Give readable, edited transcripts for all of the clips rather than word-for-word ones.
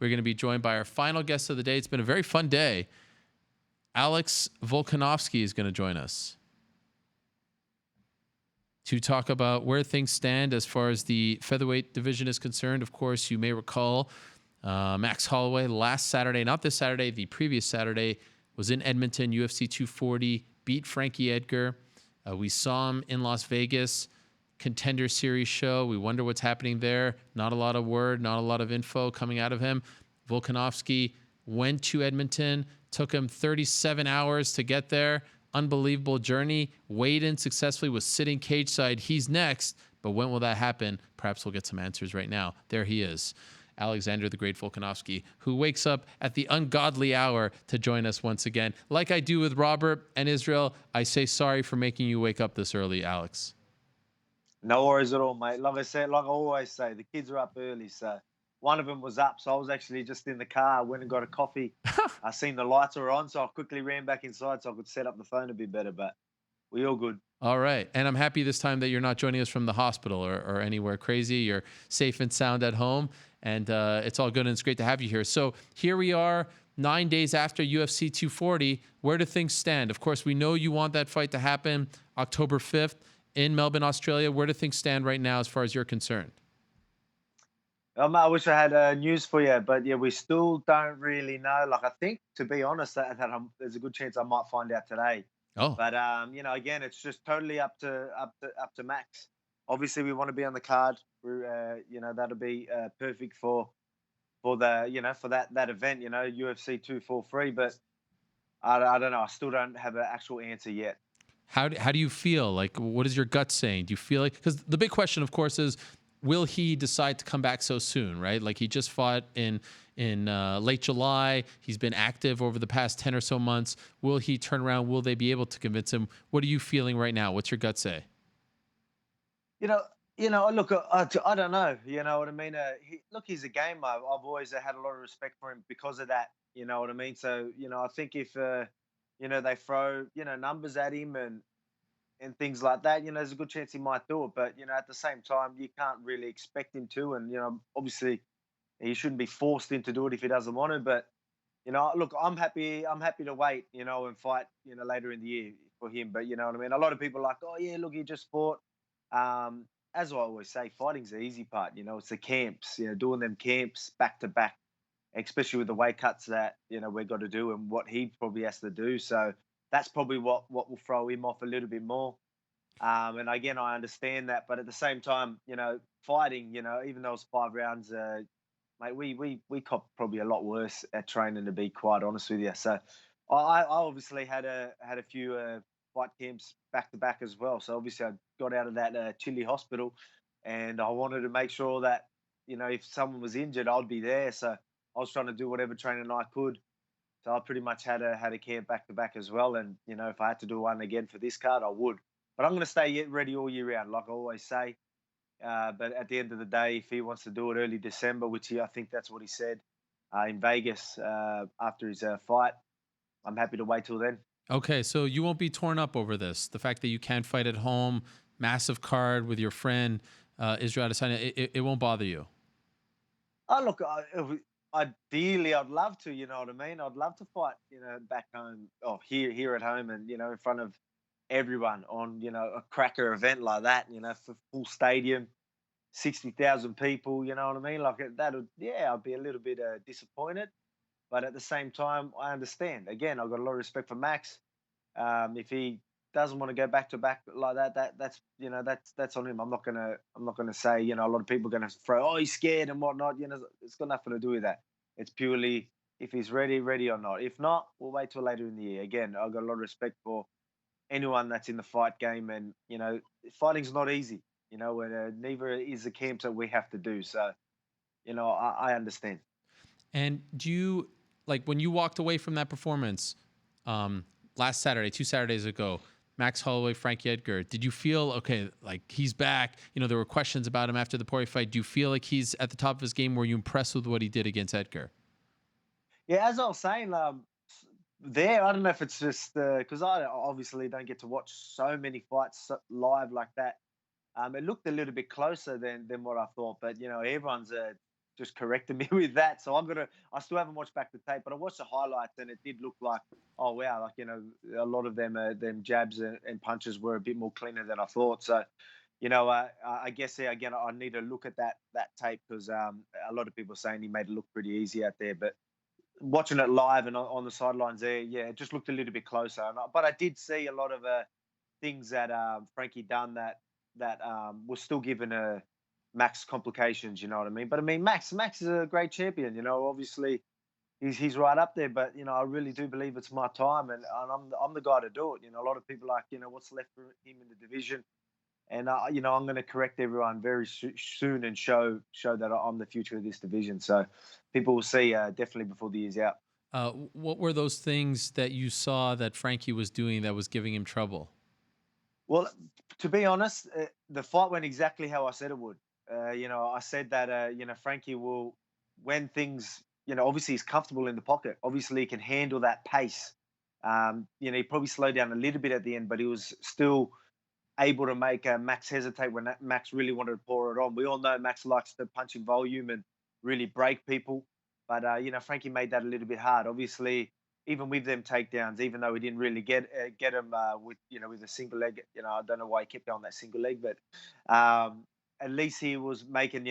We're going to be joined by our final guest of the day. It's been a very fun day. Alex Volkanovski is going to join us to talk about where things stand as far as the featherweight division is concerned. Of course, you may recall Max Holloway last Saturday, not this Saturday, the previous Saturday, was in Edmonton, UFC 240, beat Frankie Edgar. We saw him in Las Vegas, Contender Series show. We wonder what's happening there. Not a lot of word, not a lot of info coming out of him. Volkanovski went to Edmonton, took him 37 hours to get there. Unbelievable journey. Weighed in successfully, was sitting cage side. He's next, but when will that happen? Perhaps we'll get some answers right now. There he is, Alexander the Great Volkanovski, who wakes up at the ungodly hour to join us once again. Like I do with Robert and Israel, I say sorry for making you wake up this early, Alex. No worries at all, mate. Like I said, like I always say, the kids are up early, so one of them was up, so I was actually just in the car, went and got a coffee. I seen the lights were on, so I quickly ran back inside so I could set up the phone a bit better, but we all good. All right. And I'm happy this time that you're not joining us from the hospital or anywhere crazy. You're safe and sound at home, and it's all good, and it's great to have you here. So here we are, 9 days after UFC 240. Where do things stand? Of course, we know you want that fight to happen October 5th in Melbourne, Australia. Where do things stand right now as far as you're concerned? I wish I had news for you, but yeah, we still don't really know. Like, I think, to be honest, there's a good chance I might find out today. Oh, But again, it's just totally up to Max. Obviously, we want to be on the card. That'll be perfect for the for that event. UFC 243. But I don't know. I still don't have an actual answer yet. how do you feel? Like, what is your gut saying? Do you feel like, because the big question, of course, is will he decide to come back so soon, right? Like, he just fought in late July. He's been active over the past 10 or so months. Will he turn around? Will they be able to convince him? What are you feeling right now? What's your gut say? You know, Look, I don't know. You know what I mean? Look, he's a gamer. I've always had a lot of respect for him because of that. You know what I mean? So, I think if they throw numbers at him and things like that, there's a good chance he might do it. But at the same time, you can't really expect him to, and obviously, he shouldn't be forced into do it if he doesn't want to. But look, I'm happy. I'm happy to wait, and fight, later in the year for him. But you know what I mean. A lot of people are like, oh yeah, look, he just fought. As I always say, fighting's the easy part. It's the camps. Doing them camps back to back, especially with the weight cuts that we've got to do and what he probably has to do. So that's probably what will throw him off a little bit more. And again, I understand that, but at the same time, fighting, even though it's 5 rounds, mate, we cop probably a lot worse at training, to be quite honest with you. So I obviously had a few fight camps back to back as well. So obviously I got out of that Chile hospital, and I wanted to make sure that if someone was injured, I'd be there. So I was trying to do whatever training I could. So I pretty much had a camp back to back as well. And if I had to do one again for this card, I would. But I'm going to stay ready all year round, like I always say. But at the end of the day, if he wants to do it early December, which I think that's what he said in Vegas after his fight, I'm happy to wait till then. Okay, so you won't be torn up over this. The fact that you can't fight at home, massive card with your friend Israel Adesanya, it won't bother you. Oh, look, ideally, I'd love to. You know what I mean? I'd love to fight, back home, or here at home, and in front of everyone on a cracker event like that. For full stadium, 60,000 people. You know what I mean? Like that would, yeah, I'd be a little bit disappointed. But at the same time, I understand. Again, I've got a lot of respect for Max. If he doesn't want to go back to back like that, that's on him. I'm not gonna say a lot of people are gonna throw, oh, he's scared and whatnot. It's got nothing to do with that. It's purely if he's ready or not. If not, we'll wait till later in the year. Again, I've got a lot of respect for anyone that's in the fight game, and fighting's not easy. And neither is the camps that we have to do. So I understand. And do you, like, when you walked away from that performance last Saturday, 2 Saturdays ago, Max Holloway, Frankie Edgar, did you feel, okay, like he's back? There were questions about him after the Poirier fight. Do you feel like he's at the top of his game? Were you impressed with what he did against Edgar? Yeah, as I was saying, there, I don't know if it's just because I obviously don't get to watch so many fights live like that. It looked a little bit closer than what I thought, but everyone's just corrected me with that. So I still haven't watched back the tape, but I watched the highlights and it did look like, oh wow, like a lot of them jabs and punches were a bit more cleaner than I thought. So I guess again I need to look at that tape because a lot of people are saying he made it look pretty easy out there, but watching it live and on the sidelines there, yeah, it just looked a little bit closer. But I did see a lot of things that Frankie done that was still giving Max complications. You know what I mean? But I mean, Max is a great champion. Obviously he's right up there. But I really do believe it's my time, and I'm the guy to do it. A lot of people are like, what's left for him in the division. And I'm going to correct everyone very soon and show that I'm the future of this division. So people will see definitely before the year's out. What were those things that you saw that Frankie was doing that was giving him trouble? Well, to be honest, the fight went exactly how I said it would. I said that Frankie will, when things, obviously he's comfortable in the pocket. Obviously he can handle that pace. He probably slowed down a little bit at the end, but he was still able to make Max hesitate when Max really wanted to pour it on. We all know Max likes to punch in volume and really break people, but Frankie made that a little bit hard. Obviously, even with them takedowns, even though he didn't really get him with a single leg. I don't know why he kept on that single leg, but at least he was making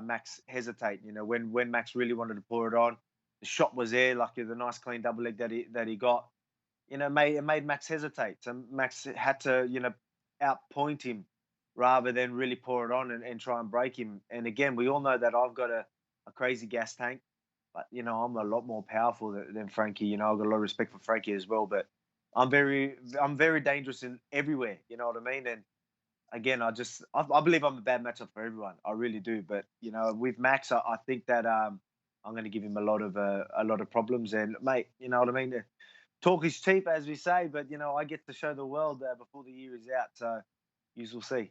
Max hesitate. When Max really wanted to pour it on, the shot was there, like the nice clean double leg that he got. It made Max hesitate. So Max had to outpoint him rather than really pour it on and try and break him. And again, we all know that I've got a crazy gas tank, but I'm a lot more powerful than Frankie. I've got a lot of respect for Frankie as well, but I'm very dangerous in everywhere. You know what I mean? And again, I believe I'm a bad matchup for everyone. I really do. But with Max, I think that I'm going to give him a lot of problems. And mate, you know what I mean? Talk is cheap, as we say, but I get to show the world before the year is out, so you will see.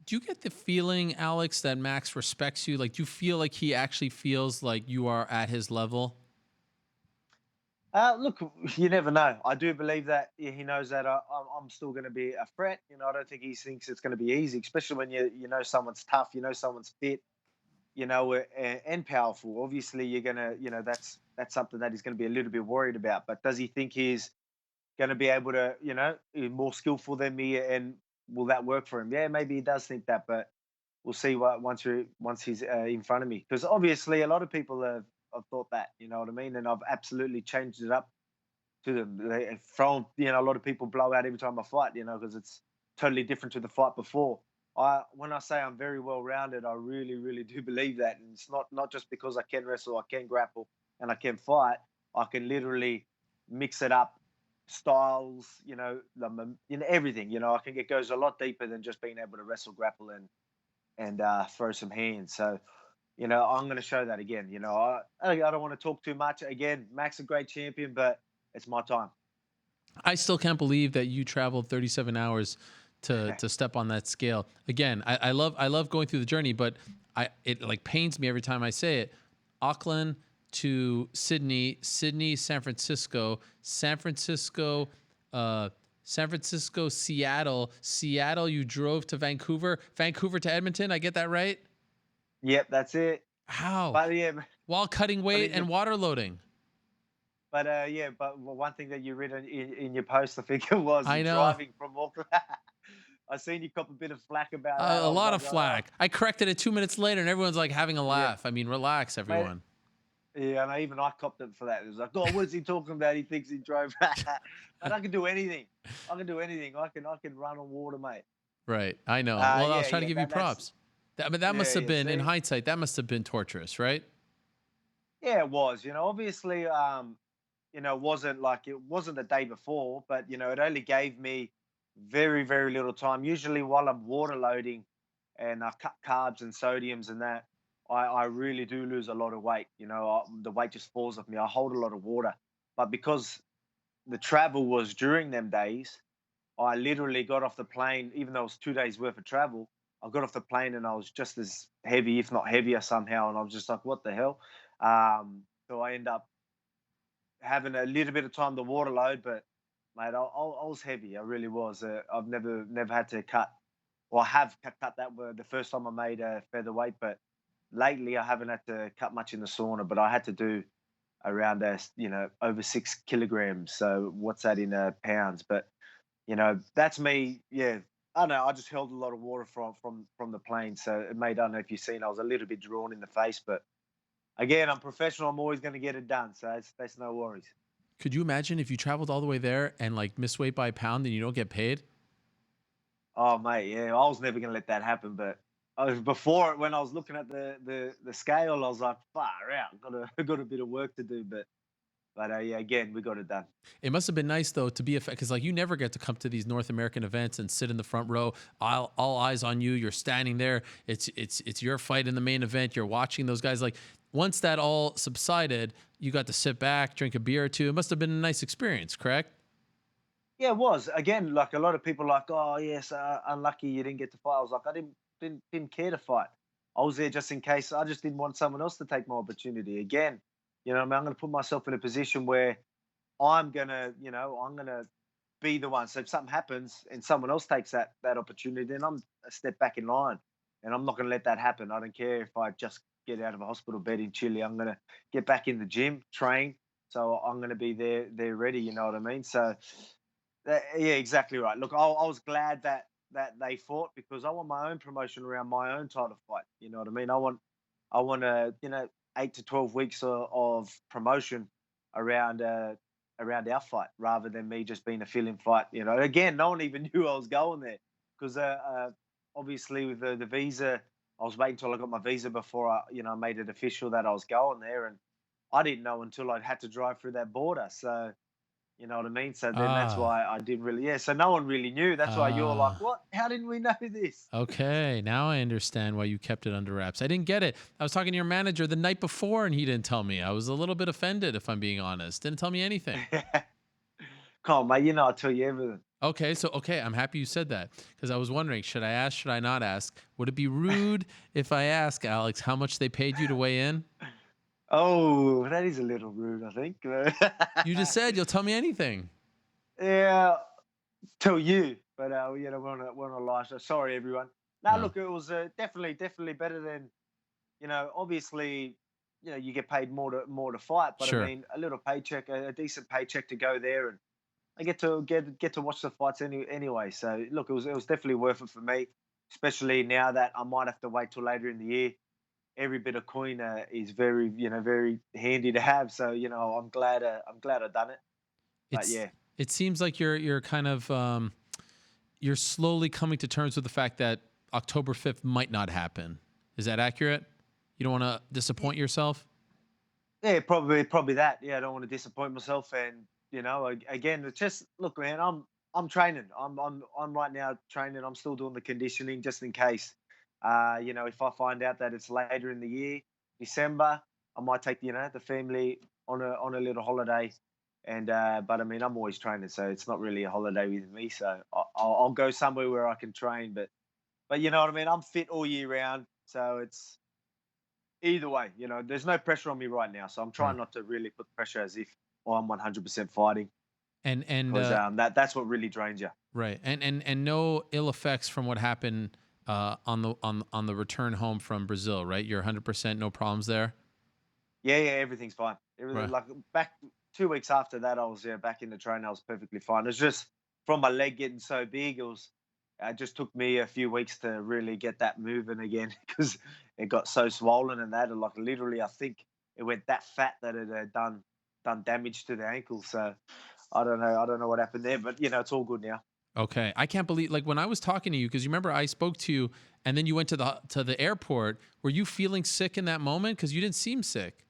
Do you get the feeling, Alex, that Max respects you? Like, do you feel like he actually feels like you are at his level? Look, you never know. I do believe that he knows that I'm still going to be a threat. I don't think he thinks it's going to be easy, especially when you know someone's tough, someone's fit, and powerful. Obviously, you're gonna, that's something that he's going to be a little bit worried about. But does he think he's going to be able to, more skillful than me, and will that work for him? Yeah, maybe he does think that, but we'll see once he's in front of me. Because obviously, a lot of people have thought that, you know what I mean, and I've absolutely changed it up to them. They throw, a lot of people blow out every time I fight, because it's totally different to the fight before. When I say I'm very well rounded, I really, really do believe that, and it's not just because I can wrestle, I can grapple, and I can fight. I can literally mix it up styles, everything. I think it goes a lot deeper than just being able to wrestle, grapple, and throw some hands. So, I'm going to show that again. I don't want to talk too much. Again, Max a great champion, but it's my time. I still can't believe that you traveled 37 hours to step on that scale. Again, I love going through the journey, but it like pains me every time I say it. Auckland to Sydney, San Francisco, Seattle. You drove to Vancouver to Edmonton. I get that right? Yep, that's it. How? But yeah, While cutting weight and water loading. But but one thing that you read in your post, I think it was I know. driving from Auckland. I seen you cop a bit of flack about that. A lot of flack. I corrected it 2 minutes later, and everyone's like having a laugh. Yeah. I mean, relax, everyone. Yeah, and even I copped it for that. It was like, oh, what is he talking about? He thinks he drove. But I can do anything. I can run on water, mate. Right. I know. Well, I was trying to give you that's props. But that must have been, in see? hindsight, that must have been torturous, right? Yeah, it was. Obviously, it wasn't the day before, but it only gave me very, very little time. Usually, while I'm water loading and I cut carbs and sodiums and that, I really do lose a lot of weight. The weight just falls off me. I hold a lot of water, but because the travel was during them days, I literally got off the plane, even though it was 2 days worth of travel. I got off the plane and I was just as heavy, if not heavier somehow. And I was just like, what the hell? So I end up having a little bit of time to water load, but mate, I was heavy. I really was. I've never had to cut, or I have cut that were the first time I made a featherweight, but lately I haven't had to cut much in the sauna, but I had to do around over 6 kilograms. So what's that in pounds? But that's me. Yeah, I don't know. I just held a lot of water from the plane, so it made. I don't know if you've seen. I was a little bit drawn in the face, but again, I'm professional. I'm always going to get it done, so that's no worries. Could you imagine if you traveled all the way there and like miss weight by a pound and you don't get paid? Oh mate, yeah, I was never going to let that happen, but. Before when I was looking at the scale, I was like, "Far out, got a bit of work to do." But yeah, again, we got it done. It must have been nice though to be a because like you never get to come to these North American events and sit in the front row, all eyes on you. You're standing there. It's your fight in the main event. You're watching those guys. Like once that all subsided, you got to sit back, drink a beer or two. It must have been a nice experience, correct? Yeah, it was. Again, like a lot of people like, oh yes, unlucky you didn't get to fight. I was like, I didn't care to fight. I was there just in case. I just didn't want someone else to take my opportunity. Again, I mean, I'm going to put myself in a position where I'm gonna be the one. So if something happens and someone else takes that opportunity, then I'm a step back in line, and I'm not going to let that happen. I don't care if I just get out of a hospital bed in Chile. I'm going to get back in the gym, train. So I'm going to be there ready. You know what I mean? So yeah, exactly right. Look, I was glad that they fought because I want my own promotion around my own title fight. You know what I mean? I want 8 to 12 weeks of promotion around around our fight rather than me just being a fill-in fight. Again, no one even knew I was going there because obviously with the visa, I was waiting until I got my visa before I made it official that I was going there, and I didn't know until I had to drive through that border. So you know what I mean? So then that's Ah, why I didn't really, yeah. So no one really knew. That's why you're like, ah. what? How didn't we know this? Okay, now I understand why you kept it under wraps. I didn't get it. I was talking to your manager the night before and he didn't tell me. I was a little bit offended, if I'm being honest. Didn't tell me anything. Come on, mate. I'll tell you everything. Okay, I'm happy you said that because I was wondering, should I ask, should I not ask? Would it be rude if I ask Alex how much they paid you to weigh in? Oh, that is a little rude, I think. You just said you'll tell me anything. Yeah, tell you, but we're on a live show. Sorry, everyone. Now, No, look, it was definitely better than obviously, you get paid more to fight, but I sure. mean, a little paycheck, a decent paycheck to go there, and I get to watch the fights anyway. So look, it was definitely worth it for me, especially now that I might have to wait till later in the year. Every bit of coin is very handy to have. So I'm glad I done it. But It's yeah, it seems like you're kind of you're slowly coming to terms with the fact that October 5th might not happen. Is that accurate? You don't want to disappoint yourself? yeah, probably that. Yeah, I don't want to disappoint myself, and again, it's just look, man. I'm training. I'm right now training. I'm still doing the conditioning just in case. If I find out that it's later in the year, December, I might take the family on a little holiday. And but I mean, I'm always training, so it's not really a holiday with me. So I'll go somewhere where I can train, but you know what I mean. I'm fit all year round, so it's either way. There's no pressure on me right now, so I'm Right. trying not to really put pressure as if I'm 100% fighting And because that's what really drains you. right. And no ill effects from what happened on the return home from Brazil, right? You're 100% no problems there. Yeah, everything's fine. Everything Right. like back 2 weeks after that, I was back in the train. I was perfectly fine. It's just from my leg getting so big. It just took me a few weeks to really get that moving again because it got so swollen and that. And like literally, I think it went that fat that it had done damage to the ankle. So I don't know. I don't know what happened there, but it's all good now. Okay. I can't believe like when I was talking to you because you remember I spoke to you and then you went to the airport. Were you feeling sick in that moment because you didn't seem sick?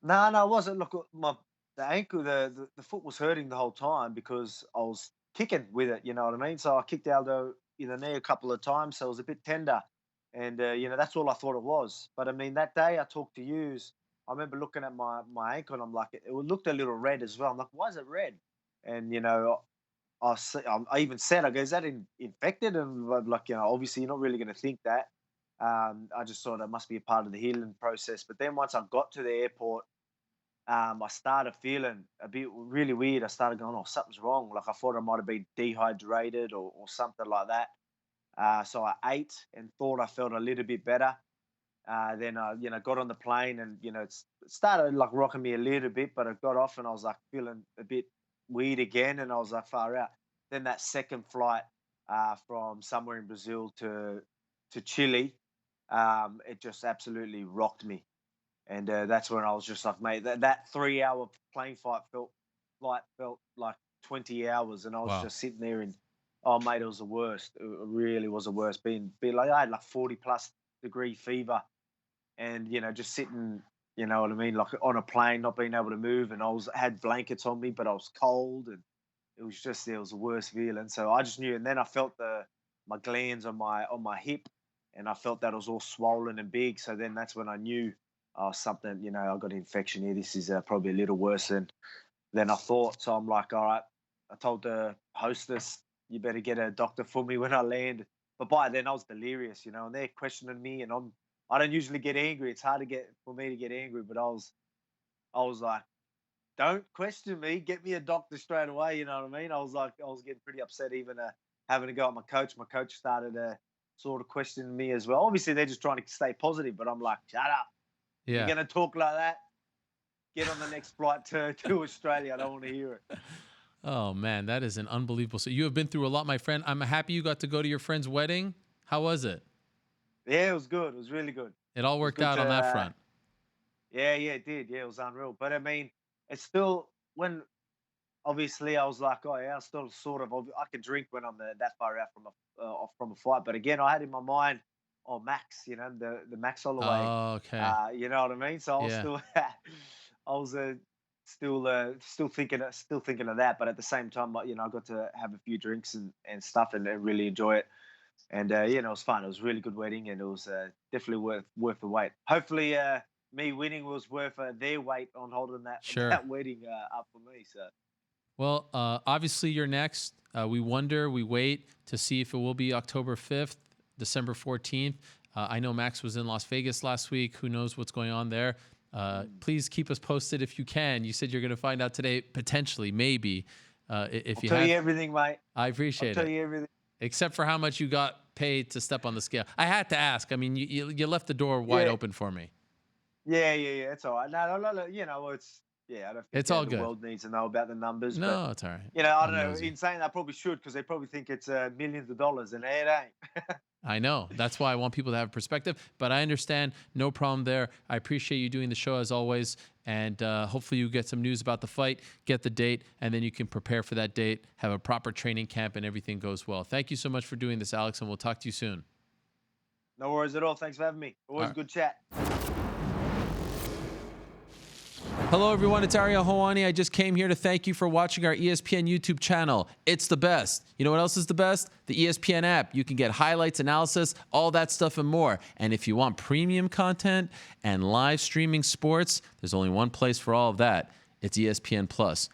No, it wasn't. Look, the ankle, the foot was hurting the whole time because I was kicking with it. You know what I mean? So I kicked Aldo in the knee a couple of times, so it was a bit tender, and that's all I thought it was. But I mean, that day I talked to you. I remember looking at my ankle, and I'm like, it looked a little red as well. I'm like, why is it red? And I even said, I go, is that infected? And like, obviously you're not really going to think that. I just thought it must be a part of the healing process. But then once I got to the airport, I started feeling a bit really weird. I started going, oh, something's wrong. Like I thought I might have been dehydrated or something like that. So I ate and thought I felt a little bit better. Then I, got on the plane and, it started like rocking me a little bit, but I got off and I was like feeling a bit weird again. And I was like, far out. Then that second flight from somewhere in Brazil to Chile, it just absolutely rocked me. And that's when I was just like, mate, that 3 hour plane flight felt like 20 hours. And I was Wow. just sitting there and, oh, mate, it was the worst. It really was the worst. Being like, I had like 40+ degree fever and, just sitting, you know what I mean? Like on a plane, not being able to move. And had blankets on me, but I was cold and it was the worst feeling. So I just knew. And then I felt my glands on my hip and I felt that it was all swollen and big. So then that's when I knew, oh, something, I got an infection here. This is probably a little worse than I thought. So I'm like, all right. I told the hostess, you better get a doctor for me when I land. But by then I was delirious, and they're questioning me, and I don't usually get angry. It's hard for me to get angry, but I was like, don't question me. Get me a doctor straight away. You know what I mean? I was getting pretty upset, even having to go at my coach. My coach started sort of questioning me as well. Obviously, they're just trying to stay positive, but I'm like, shut up. You're Yeah. gonna talk like that? Get on the next flight to Australia. I don't want to hear it. Oh man, that is an unbelievable. So you have been through a lot, my friend. I'm happy you got to go to your friend's wedding. How was it? Yeah, it was good. It was really good. It all It was worked good out to on that front. yeah, it did. Yeah, it was unreal. But I mean, it's still when obviously I was like, oh yeah, I still sort of I could drink when I'm that far out from a fight. But again, I had in my mind, oh Max, the Max Holloway, Oh, okay. you know what I mean. So I was Yeah. still I was still thinking of that. But at the same time, I got to have a few drinks and stuff and really enjoy it. And it was fun. It was a really good wedding, and it was definitely worth the wait. Hopefully, me winning was worth their weight on holding that Sure. that wedding up for me. So Well, obviously you're next. We wait to see if it will be October 5th, December 14th. I know Max was in Las Vegas last week. Who knows what's going on there? Please keep us posted if you can. You said you're going to find out today, potentially, maybe. If I'll you tell you have, everything, mate. I I'll appreciate tell it. you everything. Except for how much you got paid to step on the scale. I had to ask. I mean, you left the door wide Yeah, open for me. yeah. It's all right. No. It's I don't think It's all the good. world needs to know about the numbers, but No, it's all right. I don't I'm know. nosy. In saying that, I probably should because they probably think it's millions of dollars, and it ain't. I know. That's why I want people to have perspective, but I understand. No problem there. I appreciate you doing the show as always. And hopefully you get some news about the fight, get the date, and then you can prepare for that date, have a proper training camp, and everything goes well. Thank you so much for doing this, Alex, and we'll talk to you soon. No worries at all. Thanks for having me. All Always right. a good chat. Hello, everyone. It's Ariel Helwani. I just came here to thank you for watching our ESPN YouTube channel. It's the best. You know what else is the best? The ESPN app. You can get highlights, analysis, all that stuff and more. And if you want premium content and live streaming sports, there's only one place for all of that. It's ESPN Plus.